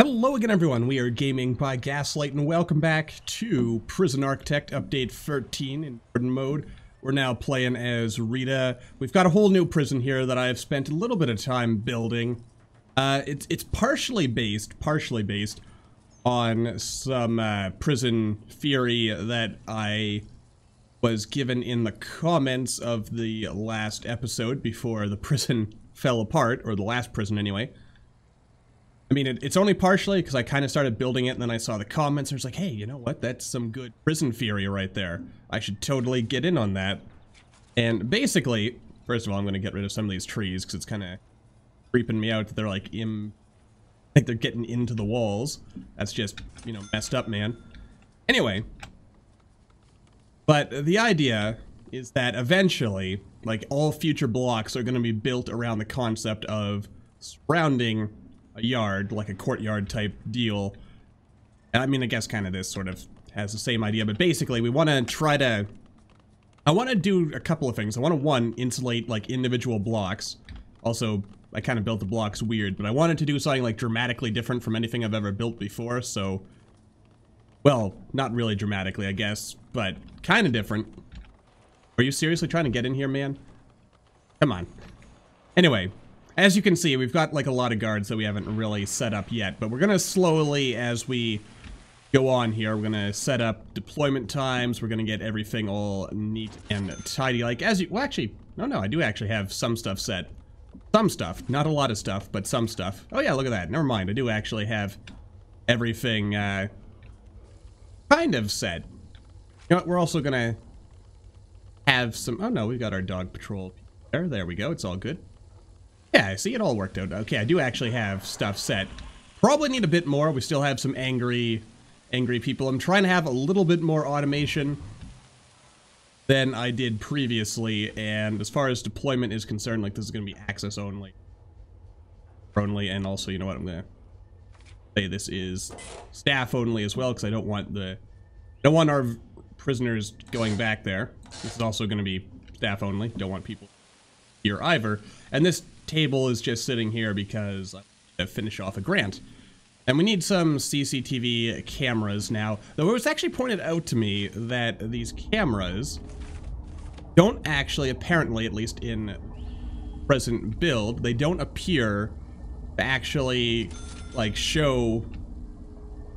Hello again, everyone. We are Gaming by Gaslight, and welcome back to Prison Architect Update 13 in Warden Mode. We're now playing as Rita. We've got a whole new prison here that I've spent a little bit of time building. It's partially based on some prison theory that I was given in the comments of the last episode before the prison fell apart, or the last prison anyway. I mean, it's only partially because I kind of started building it and then I saw the comments and I was like, hey, you know what? That's some good prison theory right there. I should totally get in on that. And basically, first of all, I'm going to get rid of some of these trees because it's kind of creeping me out that they're like they're getting into the walls. That's just, you know, messed up, man. Anyway, but the idea is that eventually, like, all future blocks are going to be built around the concept of surrounding a yard, like a courtyard type deal. I mean, I guess kind of this sort of has the same idea, but basically we want to try to... I want to do a couple of things. I want to, one, insulate, like, individual blocks. Also, I kind of built the blocks weird, but I wanted to do something, like, dramatically different from anything I've ever built before, so... Well, not really dramatically, I guess, but kind of different. Are you seriously trying to get in here, man? Come on. Anyway... As you can see, we've got like a lot of guards that we haven't really set up yet, but we're going to slowly, as we go on here, we're going to set up deployment times, we're going to get everything all neat and tidy, like as you, well actually, no, I do actually have some stuff set. Some stuff, not a lot of stuff, but some stuff. Oh yeah, look at that, never mind, I do actually have everything, kind of set. You know what, we're also going to have some, oh no, we've got our dog patrol there we go, it's all good. Yeah, see, it all worked out. Okay, I do actually have stuff set. Probably need a bit more. We still have some angry people. I'm trying to have a little bit more automation than I did previously. And as far as deployment is concerned, like, this is going to be access only. And also, you know what, I'm going to say this is staff only as well, because I don't want our prisoners going back there. This is also going to be staff only. Don't want people here either. And this table is just sitting here because I have to finish off a grant. And we need some CCTV cameras now. Though it was actually pointed out to me that these cameras don't actually, apparently, at least in present build, they don't appear to actually, like, show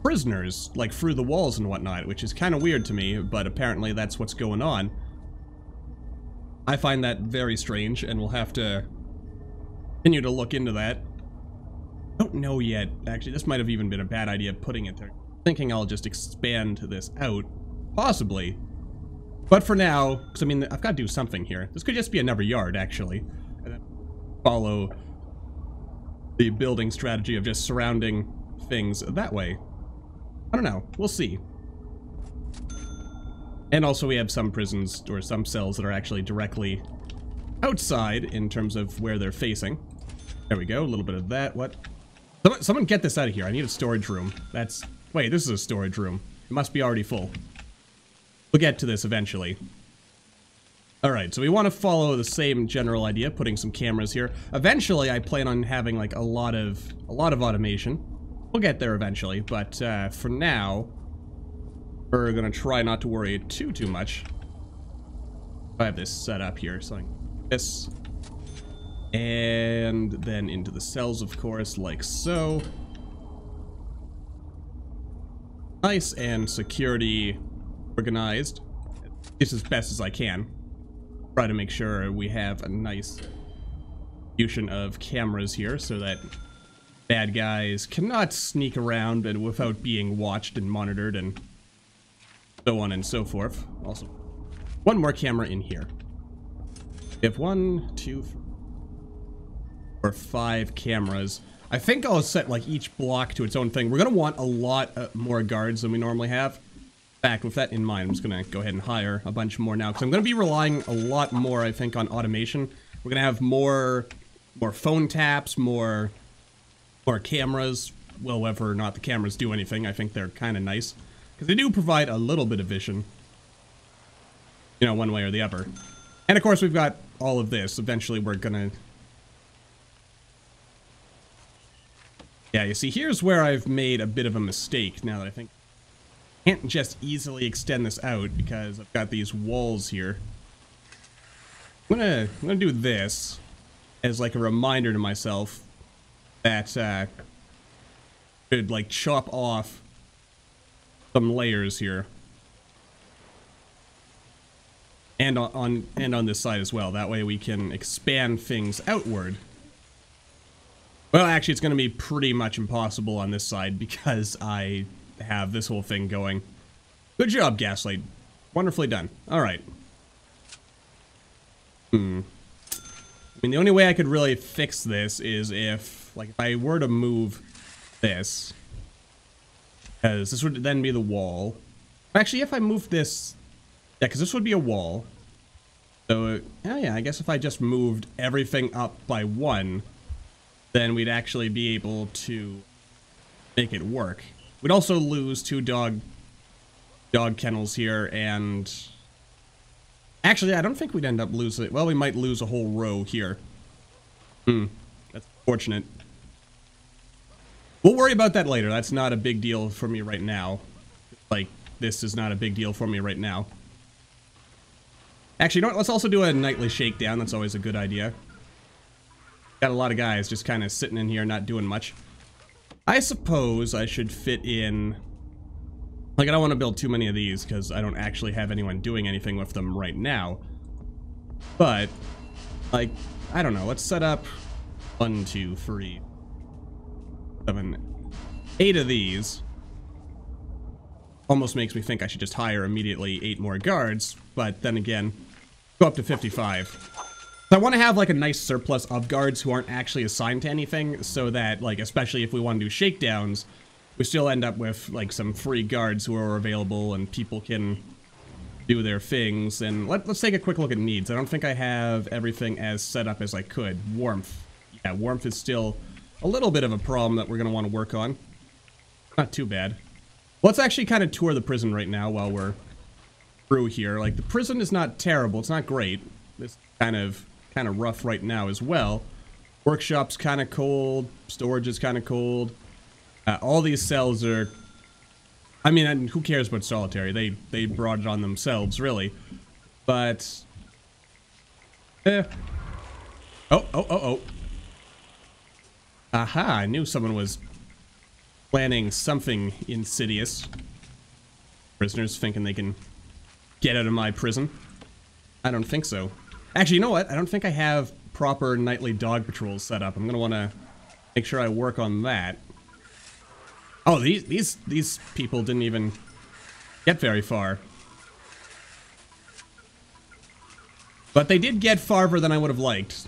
prisoners, like, through the walls and whatnot, which is kind of weird to me, but apparently that's what's going on. I find that very strange, and we'll have to continue to look into that. I don't know yet. Actually, this might have even been a bad idea putting it there. Thinking I'll just expand this out. Possibly. But for now, because I mean, I've got to do something here. This could just be another yard, actually. And then follow the building strategy of just surrounding things that way. I don't know. We'll see. And also we have some prisons, or some cells that are actually directly outside in terms of where they're facing. There we go, a little bit of that. What? Someone get this out of here. I need a storage room. That's... Wait, this is a storage room. It must be already full. We'll get to this eventually. Alright, so we want to follow the same general idea, putting some cameras here. Eventually, I plan on having, like, a lot of automation. We'll get there eventually, but for now... We're gonna try not to worry too much. I have this set up here, so like this. And then into the cells, of course, like so. Nice and security organized. It's as best as I can. Try to make sure we have a nice distribution of cameras here so that bad guys cannot sneak around and without being watched and monitored and so on and so forth. Also, one more camera in here. We have 1, 2, 3, 4, 5 cameras. I think I'll set like each block to its own thing. We're gonna want a lot more guards than we normally have. Back with that in mind, I'm just gonna go ahead and hire a bunch more now because I'm gonna be relying a lot more, I think, on automation. We're gonna have more phone taps, more cameras. Well, whether or not the cameras do anything, I think they're kind of nice. Because they do provide a little bit of vision. You know, one way or the other. And of course we've got all of this. Eventually we're gonna Yeah, you see, here's where I've made a bit of a mistake now that I think. I can't just easily extend this out because I've got these walls here. I'm gonna do this as like a reminder to myself that I should like chop off some layers here. And on this side as well. That way we can expand things outward. Well, actually, it's going to be pretty much impossible on this side because I have this whole thing going. Good job, Gaslight. Wonderfully done. All right. I mean, the only way I could really fix this is if I were to move this, because this would then be the wall. Actually, if I move this, yeah, because this would be a wall. So, yeah, I guess if I just moved everything up by one, then we'd actually be able to make it work. We'd also lose 2 dog kennels here, and actually, I don't think we'd end up losing it. Well, we might lose a whole row here. That's fortunate. We'll worry about that later. That's not a big deal for me right now. Like, this is not a big deal for me right now. Actually, you know what? Let's also do a nightly shakedown. That's always a good idea. Got a lot of guys just kind of sitting in here, not doing much. I suppose I should fit in... Like, I don't want to build too many of these, because I don't actually have anyone doing anything with them right now. But, like, I don't know. Let's set up 1, 2, 3, 7, 8 of these. Almost makes me think I should just hire immediately 8 more guards, but then again, go up to 55. So I want to have like a nice surplus of guards who aren't actually assigned to anything, so that, like, especially if we want to do shakedowns, we still end up with like some free guards who are available and people can do their things. And let's take a quick look at needs. I don't think I have everything as set up as I could. Warmth. Yeah, warmth is still a little bit of a problem that we're going to want to work on. Not too bad. Let's actually kind of tour the prison right now while we're through here. Like, the prison is not terrible. It's not great. It's kind of rough right now as well. Workshop's kind of cold. Storage is kind of cold. All these cells are... I mean, who cares about solitary? They brought it on themselves, really. But... Oh. Aha, I knew someone was planning something insidious. Prisoners thinking they can get out of my prison. I don't think so. Actually, you know what? I don't think I have proper nightly dog patrols set up. I'm gonna want to make sure I work on that. Oh, these people didn't even get very far. But they did get farther than I would have liked.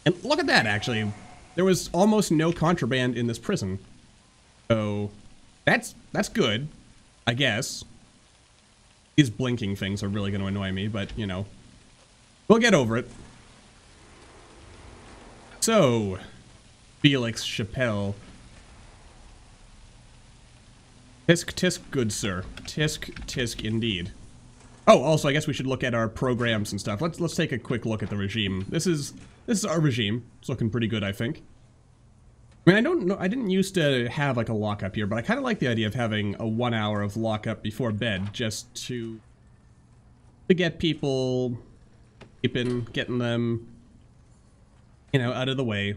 And look at that, actually. There was almost no contraband in this prison. So, that's good, I guess. These blinking things are really going to annoy me, but, you know. We'll get over it. So, Felix Chappelle. Tisk, tisk, good sir. Tisk, tisk, indeed. Oh, also, I guess we should look at our programs and stuff. Let's take a quick look at the regime. This is our regime. It's looking pretty good, I think. I mean, I don't know. I didn't used to have like a lockup here, but I kind of like the idea of having a 1 hour of lockup before bed, just to get people getting them, you know, out of the way,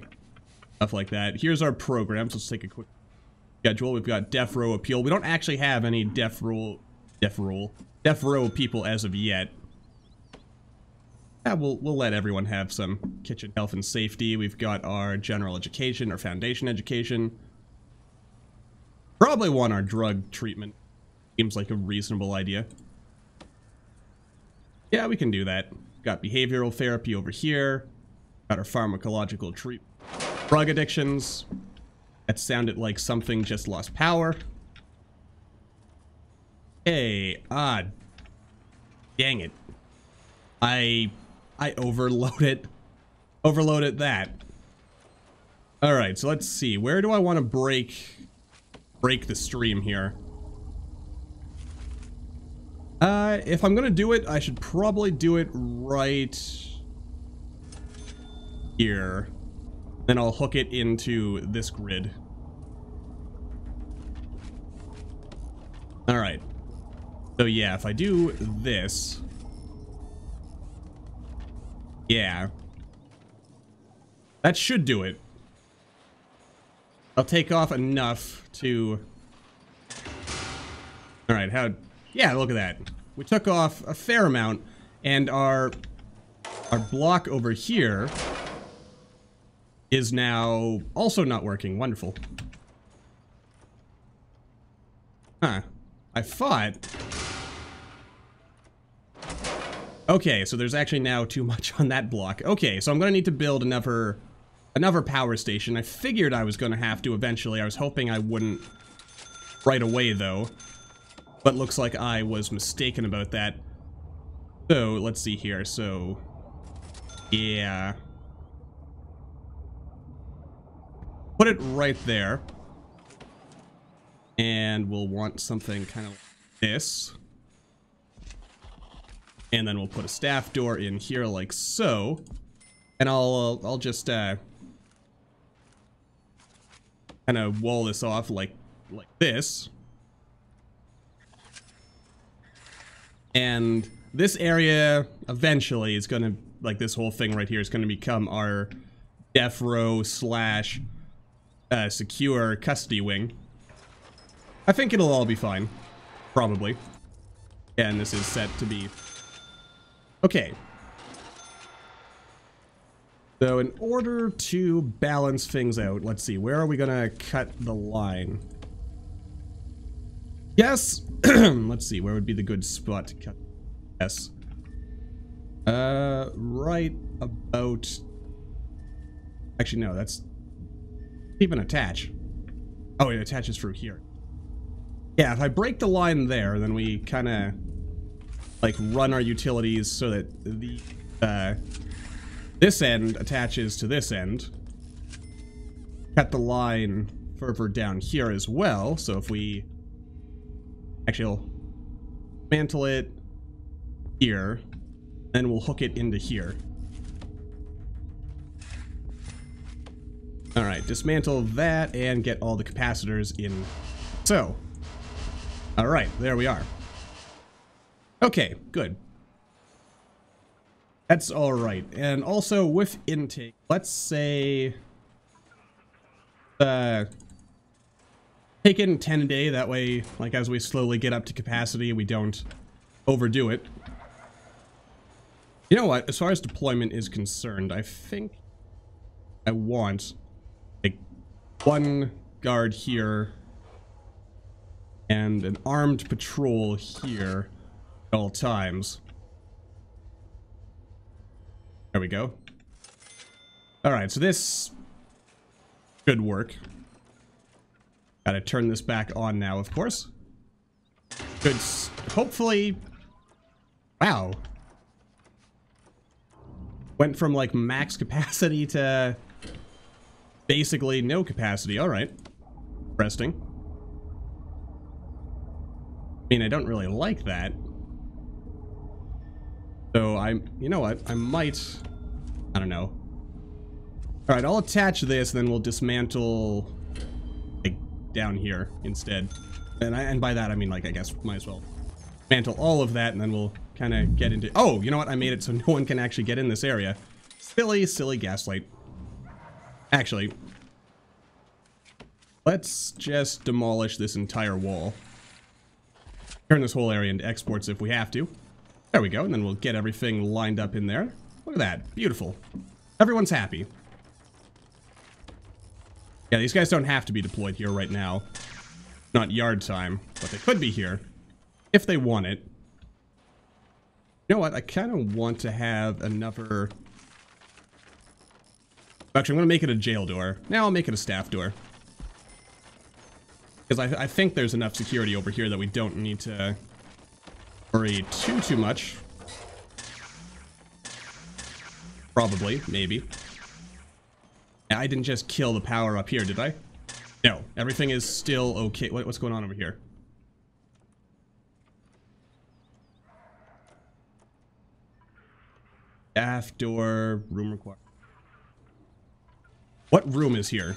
stuff like that. Here's our programs. Let's take a quick schedule. We've got death row appeal. We don't actually have any death row people as of yet. Yeah, we'll let everyone have some kitchen health and safety. We've got our general education, our foundation education. Probably want our drug treatment. Seems like a reasonable idea. Yeah, we can do that. Got behavioral therapy over here. Got our pharmacological treatment. Drug addictions. That sounded like something just lost power. Hey, dang it. I overloaded that. Alright, so let's see. Where do I want to break the stream here? If I'm gonna do it, I should probably do it right here. Then I'll hook it into this grid. All right. So yeah, if I do this, yeah, that should do it. I'll take off enough to. All right, yeah, look at that. We took off a fair amount, and our block over here is now also not working. Wonderful. Huh. I thought. Okay, so there's actually now too much on that block. Okay, so I'm gonna need to build another power station. I figured I was gonna have to eventually. I was hoping I wouldn't right away, though. But looks like I was mistaken about that. So, let's see here. So, yeah. Put it right there. And we'll want something kind of like this. And then we'll put a staff door in here like so. And I'll just kind of wall this off like this. And this area eventually is gonna, like, this whole thing right here is gonna become our death row slash secure custody wing. I think it'll all be fine. Probably. Yeah, and this is set to be... Okay. So in order to balance things out, let's see, where are we gonna cut the line? Yes! Let's see, where would be the good spot to cut? Yes. Right about... Actually, no, that's... Even attach. Oh, it attaches through here. Yeah, if I break the line there, then we kind of, like, run our utilities so that the, this end attaches to this end. Cut the line further down here as well, so if we... Actually, I'll mantle it here, and we'll hook it into here. Alright, dismantle that and get all the capacitors in. So, alright, there we are. Okay, good. That's alright. And also with intake, let's say... take in 10 a day, that way, like, as we slowly get up to capacity, we don't overdo it. You know what, as far as deployment is concerned, I think I want, like, one guard here and an armed patrol here at all times. There we go. Alright, so this should work. Gotta turn this back on now, of course. Good. Hopefully... Wow. Went from, like, max capacity to basically no capacity. Alright. Interesting. I mean, I don't really like that. So, you know what? I might... I don't know. Alright, I'll attach this, then we'll dismantle... down here instead. And by that I mean, like, I guess might as well mantle all of that, and then we'll kind of get into... Oh, you know what? I made it so no one can actually get in this area. Silly gaslight. Actually, let's just demolish this entire wall. Turn this whole area into exports if we have to. There we go, and then we'll get everything lined up in there. Look at that. Beautiful. Everyone's happy. Yeah, these guys don't have to be deployed here right now. Not yard time, but they could be here if they want it. You know what? I kind of want to have another... Actually, I'm going to make it a jail door. Now I'll make it a staff door. Because I think there's enough security over here that we don't need to worry too much. Probably, maybe. I didn't just kill the power up here, did I? No, everything is still okay. What's going on over here? Staff door, room required. What room is here?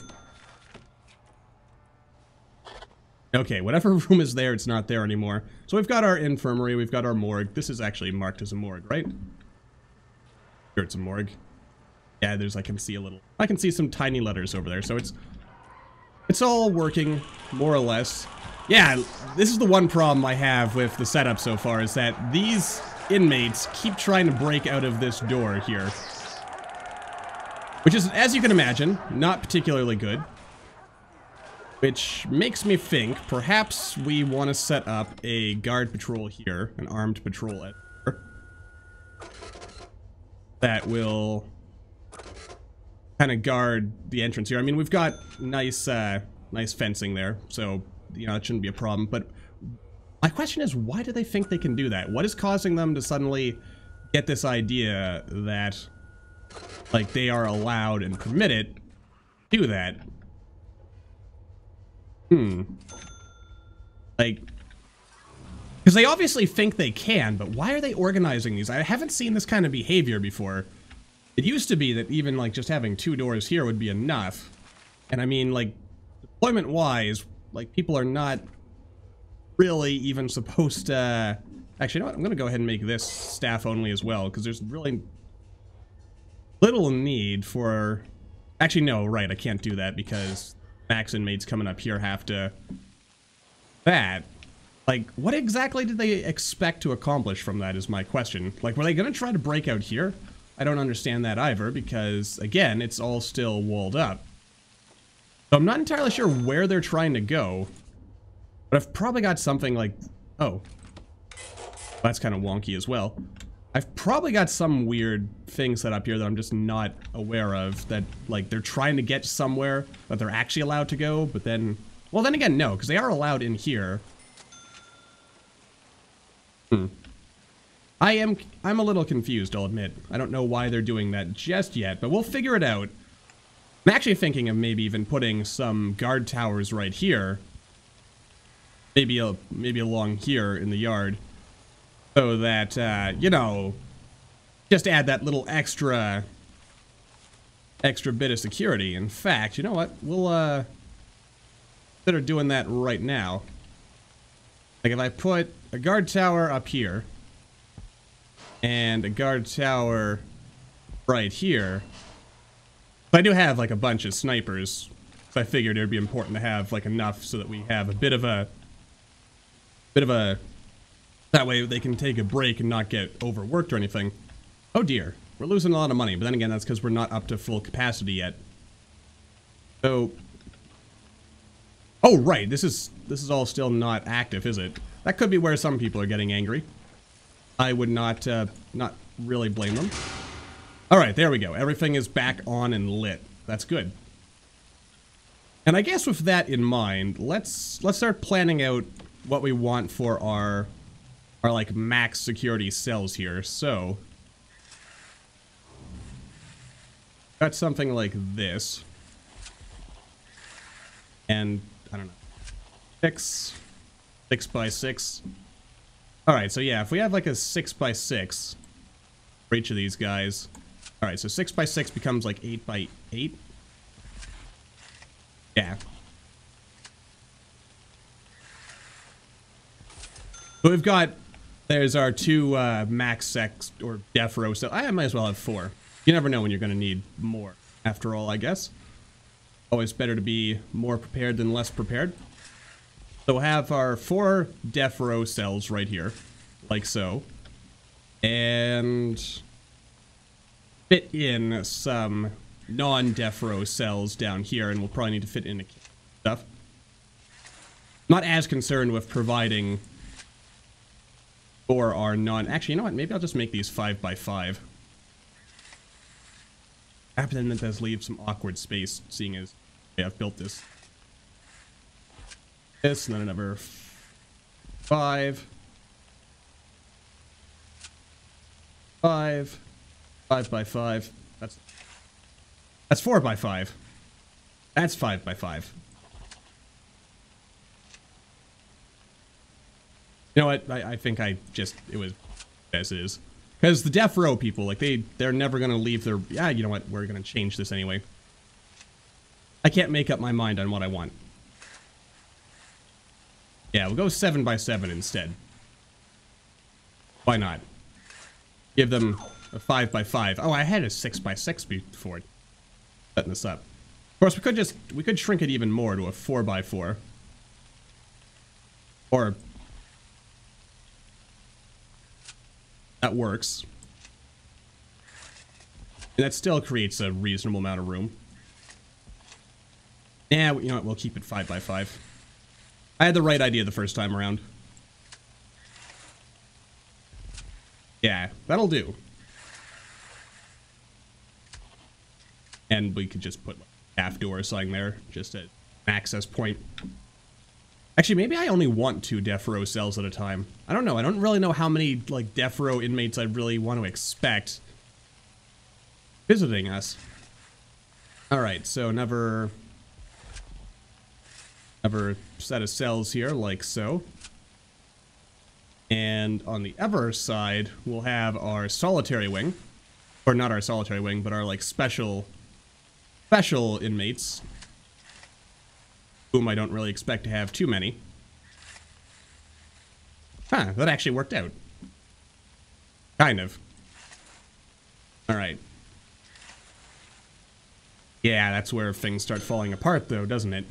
Okay, whatever room is there, it's not there anymore. So we've got our infirmary, we've got our morgue. This is actually marked as a morgue, right? Sure, it's a morgue. Yeah, I can see some tiny letters over there, so it's all working, more or less. Yeah, this is the one problem I have with the setup so far, is that these inmates keep trying to break out of this door here. Which is, as you can imagine, not particularly good. Which makes me think, perhaps we want to set up a guard patrol here, an armed patrol at that will kind of guard the entrance here. I mean, we've got nice fencing there, so, you know, it shouldn't be a problem. But my question is, why do they think they can do that? What is causing them to suddenly get this idea that, like, they are allowed and permitted to do that? Like, because they obviously think they can, but why are they organizing these? I haven't seen this kind of behavior before. It used to be that even, like, just having 2 doors here would be enough. And I mean, like, deployment-wise, like, people are not really even supposed to... Actually, you know what? I'm going to go ahead and make this staff only as well, because there's really little need for... Actually, no, right, I can't do that, because max inmates coming up here have to... That... Like, what exactly did they expect to accomplish from that is my question. Like, were they going to try to break out here? I don't understand that either, because, again, it's all still walled up. So I'm not entirely sure where they're trying to go. But I've probably got something like... Oh. That's kind of wonky as well. I've probably got some weird thing set up here that I'm just not aware of. That, like, they're trying to get somewhere that they're actually allowed to go, but then... Well, then again, no, because they are allowed in here. I'm a little confused, I'll admit. I don't know why they're doing that just yet, but we'll figure it out. I'm actually thinking of maybe even putting some guard towers right here. Maybe along here in the yard. So that, you know, just add that little extra bit of security. In fact, you know what? We'll, consider doing that right now. Like, if I put a guard tower up here, and a guard tower right here. I do have, like, a bunch of snipers, so I figured it would be important to have, like, enough so that we have a bit of a... That way they can take a break and not get overworked or anything. Oh dear, we're losing a lot of money, but then again, that's because we're not up to full capacity yet. So... Oh, right, this is all still not active, is it? That could be where some people are getting angry. I would not really blame them. Alright, there we go. Everything is back on and lit. That's good. And I guess with that in mind, let's start planning out what we want for our like max security cells here. So got something like this. And I don't know. 6 by 6. Alright, so yeah, if we have like a 6 by 6 for each of these guys. Alright, so 6 by 6 becomes like 8 by 8. Yeah. So we've got, there's our 2 max sex or death row, so I might as well have 4. You never know when you're going to need more, after all, I guess. Always better to be more prepared than less prepared. So we'll have our 4 death row cells right here, like so. And fit in some non-death row cells down here, and we'll probably need to fit in stuff. Not as concerned with providing for our non... Actually, you know what? Maybe I'll just make these 5 by 5. But then that does leave some awkward space, seeing as I've built this. This, and then another 5. 5 by 5. That's 4 by 5. That's 5 by 5. You know what? I think it was as is. Because the death row people, like, they're never going to leave their... Yeah, you know what? We're going to change this anyway. I can't make up my mind on what I want. Yeah, we'll go 7 by 7 instead. Why not? Give them a 5 by 5. Oh, I had a 6 by 6 before setting this up. Of course, we could shrink it even more to a 4 by 4. Or that works. And that still creates a reasonable amount of room. Yeah, you know what? We'll keep it 5 by 5. I had the right idea the first time around. Yeah, that'll do. And we could just put like half door or something there, just an access point. Actually, maybe I only want 2 death row cells at a time. I don't know. I don't really know how many like death row inmates I really want to expect visiting us. All right, so another set of cells here, like so. And on the other side, we'll have our solitary wing, or not our solitary wing, but our like special inmates, whom I don't really expect to have too many. Huh, that actually worked out. Kind of. All right. Yeah, that's where things start falling apart, though, doesn't it?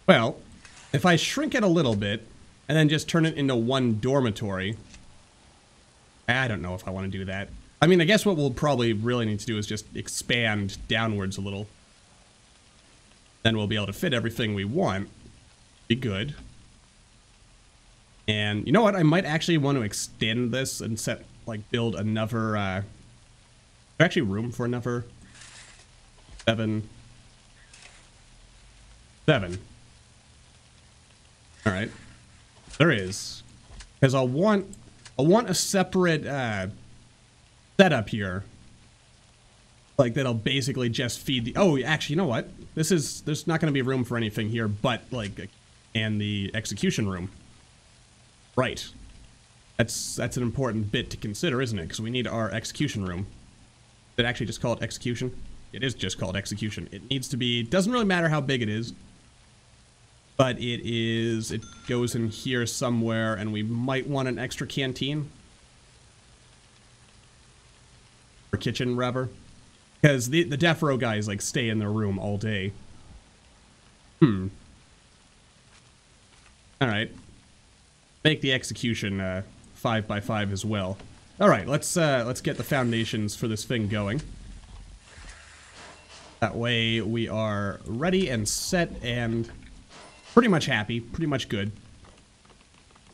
Well, if I shrink it a little bit, and then just turn it into 1 dormitory, I don't know if I want to do that. I mean, I guess what we'll probably really need to do is just expand downwards a little. Then we'll be able to fit everything we want. Be good. And you know what? I might actually want to extend this and build another, there's actually room for another 7. All right, there is, because I'll want a separate setup here, like that'll basically just feed the. Oh, actually, you know what? There's not going to be room for anything here, but like, and the execution room. Right, that's an important bit to consider, isn't it? Because we need our execution room. Did it actually just call it execution? It is just called execution. It needs to be. Doesn't really matter how big it is. But it goes in here somewhere, and we might want an extra canteen. Or kitchen, rather. Because the death row guys, like, stay in their room all day. Alright. Make the execution 5 by 5 as well. Alright, let's get the foundations for this thing going. That way we are ready and set and pretty much happy, pretty much good.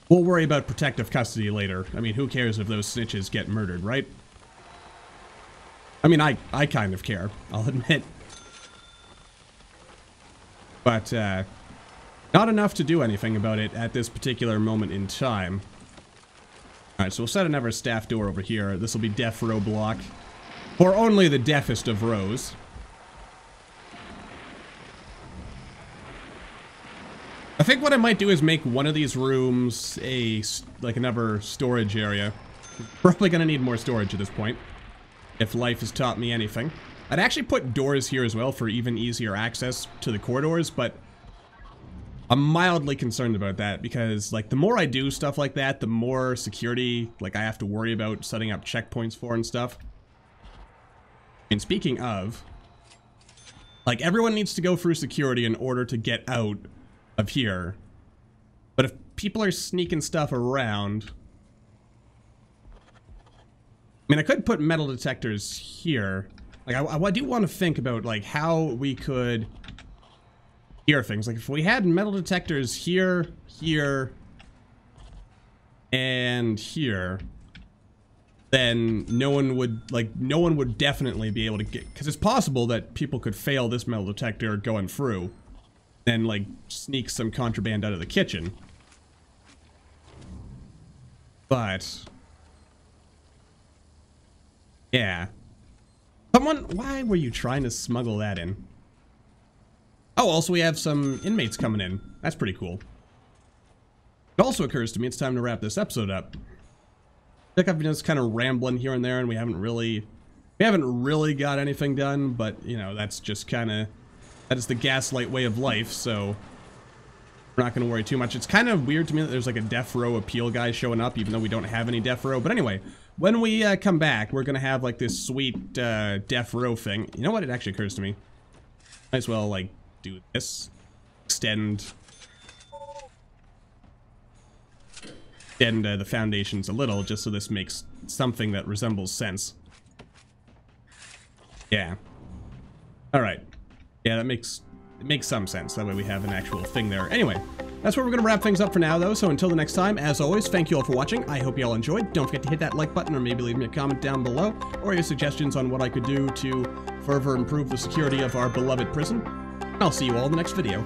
We'll worry about protective custody later. I mean, who cares if those snitches get murdered, right? I mean, I kind of care, I'll admit. But, not enough to do anything about it at this particular moment in time. Alright, so we'll set another staff door over here. This will be death row block. For only the deafest of rows. I think what I might do is make one of these rooms another storage area. Probably gonna need more storage at this point, if life has taught me anything. I'd actually put doors here as well for even easier access to the corridors, but I'm mildly concerned about that because, like, the more I do stuff like that, the more security, like, I have to worry about setting up checkpoints for and stuff. And speaking of, like, everyone needs to go through security in order to get out of here. But if people are sneaking stuff around, I mean, I could put metal detectors here. Like, I do want to think about, like, how we could hear things. Like, if we had metal detectors here, here, and here, then no one would definitely be able to get, because it's possible that people could fail this metal detector going through, then, like, sneak some contraband out of the kitchen. But yeah. Why were you trying to smuggle that in? Oh, also we have some inmates coming in. That's pretty cool. It also occurs to me it's time to wrap this episode up. I think I've been just kind of rambling here and there, and we haven't really got anything done, but, you know, that's just kind of That is the Gaslight way of life, so we're not going to worry too much. It's kind of weird to me that there's like a death row appeal guy showing up, even though we don't have any death row. But anyway, when we come back, we're going to have like this sweet death row thing. You know what? It actually occurs to me. Might as well like do this. Extend the foundations a little, just so this makes something that resembles sense. Yeah. Alright. Yeah, it makes some sense. That way we have an actual thing there. Anyway, that's where we're going to wrap things up for now, though. So until the next time, as always, thank you all for watching. I hope you all enjoyed. Don't forget to hit that like button, or maybe leave me a comment down below, or your suggestions on what I could do to further improve the security of our beloved prison. I'll see you all in the next video.